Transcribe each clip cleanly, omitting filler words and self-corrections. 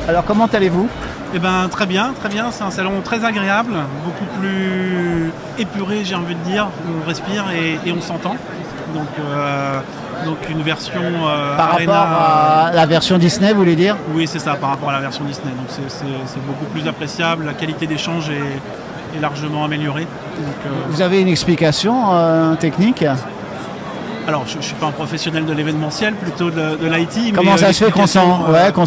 Alors comment allez-vous? Eh ben très bien, très bien. C'est un salon très agréable, beaucoup plus épuré, j'ai envie de dire. On respire et on s'entend. Donc une version Par Arena, rapport à la version Disney, vous voulez dire? oui, c'est ça, par rapport à la version Disney. Donc c'est beaucoup plus appréciable. La qualité d'échange est largement améliorée. Vous avez une explication technique? Alors, je ne suis pas un professionnel de l'événementiel, plutôt de l'IT. Comment ça se fait qu'on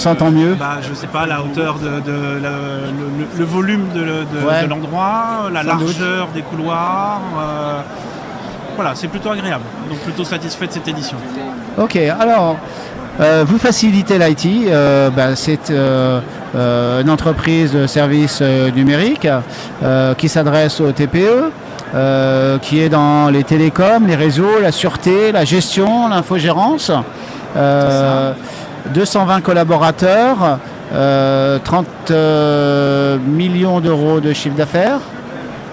s'entend mieux? Je ne sais pas, la hauteur, le volume de l'endroit, la largeur des couloirs. Voilà, c'est plutôt agréable. Donc plutôt satisfait de cette édition. Ok, alors, vous facilitez l'IT. C'est une entreprise de services numériques qui s'adresse aux TPE. Qui est dans les télécoms, les réseaux, la sûreté, la gestion, l'infogérance. 220 collaborateurs, 30 millions d'euros de chiffre d'affaires.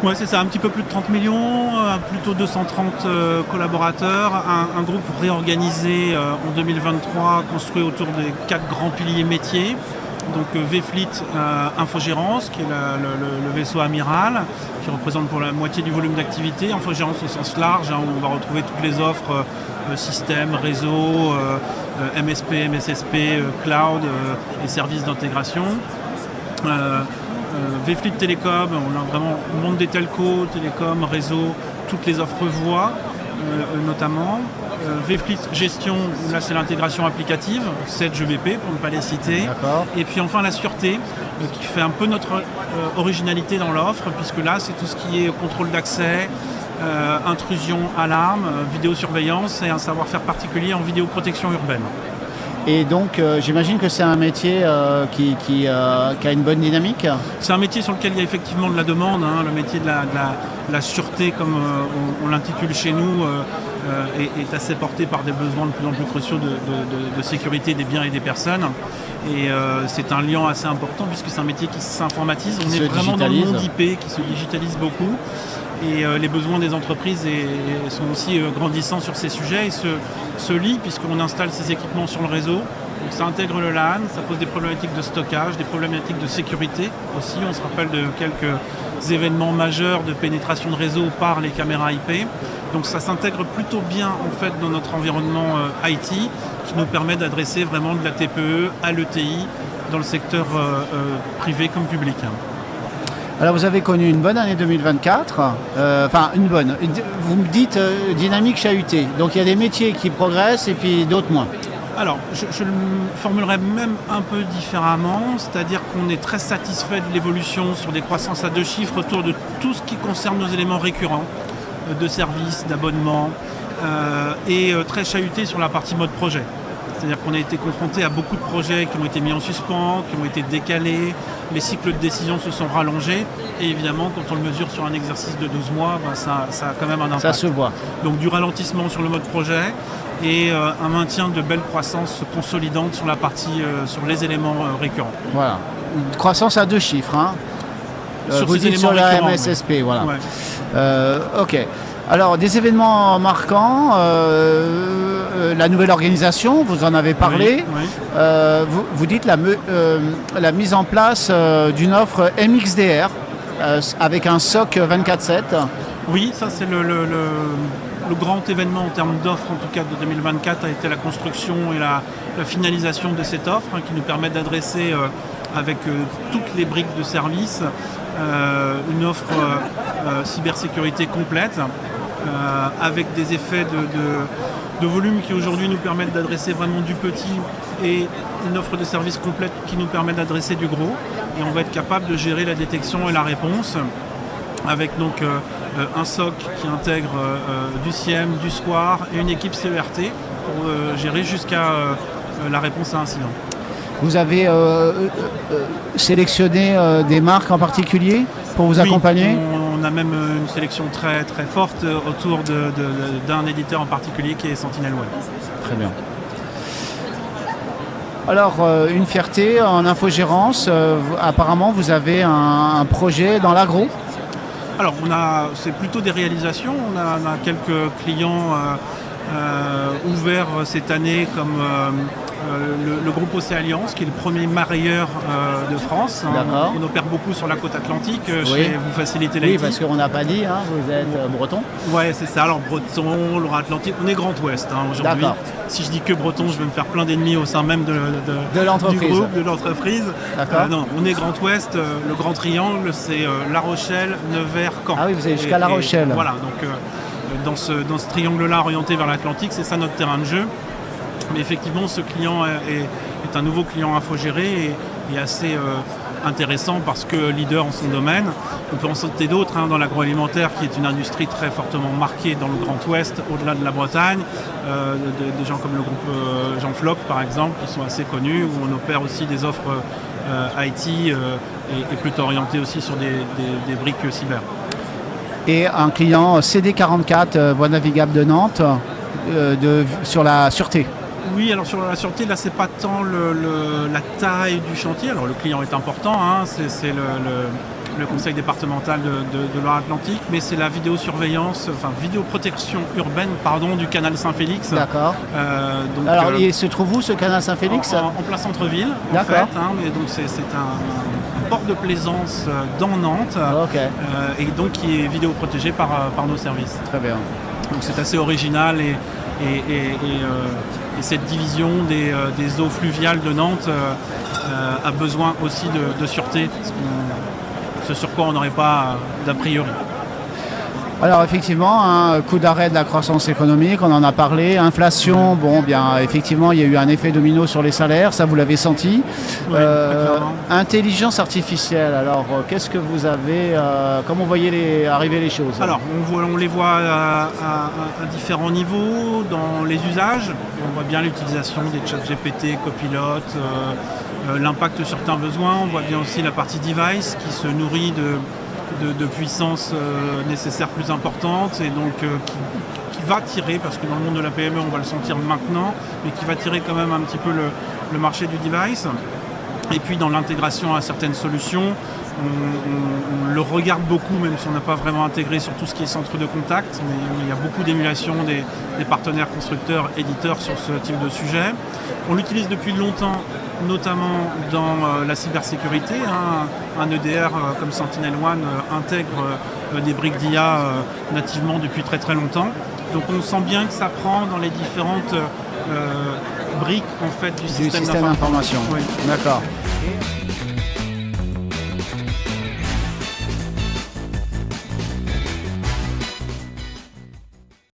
Oui, c'est ça, un petit peu plus de 30 millions, plutôt 230 collaborateurs, un groupe réorganisé en 2023, construit autour des 4 grands piliers métiers. Donc V-Fleet Infogérance, qui est le vaisseau amiral, qui représente pour la moitié du volume d'activité. Infogérance au sens large, où on va retrouver toutes les offres système, réseau, MSP, MSSP, cloud et services d'intégration. V-Fleet Télécom, on a vraiment le monde des telcos, télécom, réseau, toutes les offres voix notamment. V-Fleet Gestion, là c'est l'intégration applicative, 7 GBP pour ne pas les citer. D'accord. Et puis enfin la sûreté, qui fait un peu notre originalité dans l'offre, puisque là c'est tout ce qui est contrôle d'accès, intrusion, alarme, vidéosurveillance et un savoir-faire particulier en vidéoprotection urbaine. Et donc, j'imagine que c'est un métier qui a une bonne dynamique. C'est un métier sur lequel il y a effectivement de la demande. Le métier de la sûreté, comme on l'intitule chez nous, est assez porté par des besoins de plus en plus cruciaux de sécurité des biens et des personnes. Et c'est un lien assez important puisque c'est un métier qui s'informatise. On est vraiment dans le monde IP qui se digitalise beaucoup. Et les besoins des entreprises sont aussi grandissants sur ces sujets et se lient puisqu'on installe ces équipements sur le réseau. Donc ça intègre le LAN, ça pose des problématiques de stockage, des problématiques de sécurité aussi. On se rappelle de quelques événements majeurs de pénétration de réseau par les caméras IP. Donc ça s'intègre plutôt bien en fait dans notre environnement IT qui nous permet d'adresser vraiment de la TPE à l'ETI dans le secteur privé comme public. Alors vous avez connu une bonne année 2024, une bonne. Vous me dites dynamique chahutée, donc il y a des métiers qui progressent et puis d'autres moins. Alors je le formulerai même un peu différemment, c'est-à-dire qu'on est très satisfait de l'évolution sur des croissances à 2 chiffres autour de tout ce qui concerne nos éléments récurrents, de services, d'abonnements, et très chahuté sur la partie mode projet. C'est-à-dire qu'on a été confronté à beaucoup de projets qui ont été mis en suspens, qui ont été décalés, les cycles de décision se sont rallongés et évidemment quand on le mesure sur un exercice de 12 mois, ça a quand même un impact. Ça se voit. Donc du ralentissement sur le mode projet et un maintien de belles croissances consolidantes sur la partie, sur les éléments récurrents. Voilà, une croissance à 2 chiffres. Sur vous ces dites éléments sur la récurrents, MSSP, oui. voilà. Ouais. Ok. Alors, des événements marquants, la nouvelle organisation, vous en avez parlé. Oui. Vous dites la mise en place d'une offre MXDR avec un SOC 24/7. Oui, ça c'est le grand événement en termes d'offres, en tout cas de 2024, a été la construction et la finalisation de cette offre qui nous permet d'adresser avec toutes les briques de service une offre cybersécurité complète avec des effets de volume qui aujourd'hui nous permettent d'adresser vraiment du petit et une offre de service complète qui nous permet d'adresser du gros. Et on va être capable de gérer la détection et la réponse avec donc un SOC qui intègre du SIEM, du SCOIR et une équipe CERT pour gérer jusqu'à la réponse à incident. Vous avez sélectionné des marques en particulier pour vous accompagner ? On a même une sélection très, très forte autour d'un éditeur en particulier qui est SentinelOne. Très bien. Alors, une fierté en infogérance, apparemment vous avez un projet dans l'agro ? Alors, c'est plutôt des réalisations. On a quelques clients ouverts cette année comme le groupe Océalliance, qui est le premier mareyeur de France. D'accord. On opère beaucoup sur la côte atlantique Oui. chez Vous Facilitez l'IT. Oui, parce qu'on n'a pas dit, hein, vous êtes breton. Ouais, c'est ça. Alors breton, Loire-Atlantique, on est Grand Ouest aujourd'hui. D'accord. Si je dis que breton, je vais me faire plein d'ennemis au sein même De l'entreprise. du groupe, de l'entreprise. D'accord. Non, on est Grand Ouest. Le grand triangle, c'est La Rochelle, Nevers, Caen. Ah oui, vous allez jusqu'à La Rochelle. Voilà, donc dans ce triangle-là orienté vers l'Atlantique, c'est ça notre terrain de jeu. Mais effectivement, ce client est un nouveau client infogéré et assez intéressant parce que leader en son domaine. On peut en citer d'autres dans l'agroalimentaire qui est une industrie très fortement marquée dans le Grand Ouest, au-delà de la Bretagne. Des gens comme le groupe Jean Floc par exemple, qui sont assez connus, où on opère aussi des offres IT et plutôt orientées aussi sur des briques cyber. Et un client CD44, voie navigable de Nantes, sur la sûreté. Oui, alors sur la sûreté, là, c'est pas tant la taille du chantier. Alors, le client est important, c'est le conseil départemental de Loire-Atlantique, mais c'est la vidéosurveillance, enfin vidéoprotection urbaine, du canal Saint-Félix. D'accord. Alors, il se trouve où ce canal Saint-Félix? En plein centre-ville, en D'accord. fait. Mais donc, c'est un port de plaisance dans Nantes, Ok. et donc qui est vidéoprotégé par nos services. Très bien. Donc, c'est assez original et cette division des eaux fluviales de Nantes a besoin aussi de sûreté, ce sur quoi on n'aurait pas d'a priori. Alors effectivement, un coup d'arrêt de la croissance économique, on en a parlé. Inflation, bon bien effectivement il y a eu un effet domino sur les salaires, ça vous l'avez senti. Oui, très clairement. Intelligence artificielle, alors qu'est-ce que vous avez, comment vous voyez arriver les choses? Alors on les voit à différents niveaux dans les usages. On voit bien l'utilisation des chats GPT, copilotes, l'impact sur certains besoins. On voit bien aussi la partie device qui se nourrit de puissance nécessaire plus importante et donc qui va tirer, parce que dans le monde de la PME on va le sentir maintenant, mais qui va tirer quand même un petit peu le marché du device. Et puis dans l'intégration à certaines solutions, on le regarde beaucoup, même si on n'a pas vraiment intégré sur tout ce qui est centre de contact, mais il y a beaucoup d'émulation des partenaires constructeurs, éditeurs sur ce type de sujet. On l'utilise depuis longtemps, notamment dans la cybersécurité. Un EDR comme SentinelOne intègre des briques d'IA nativement depuis très très longtemps. Donc on sent bien que ça prend dans les différentes briques en fait, du système d'information. Oui. D'accord.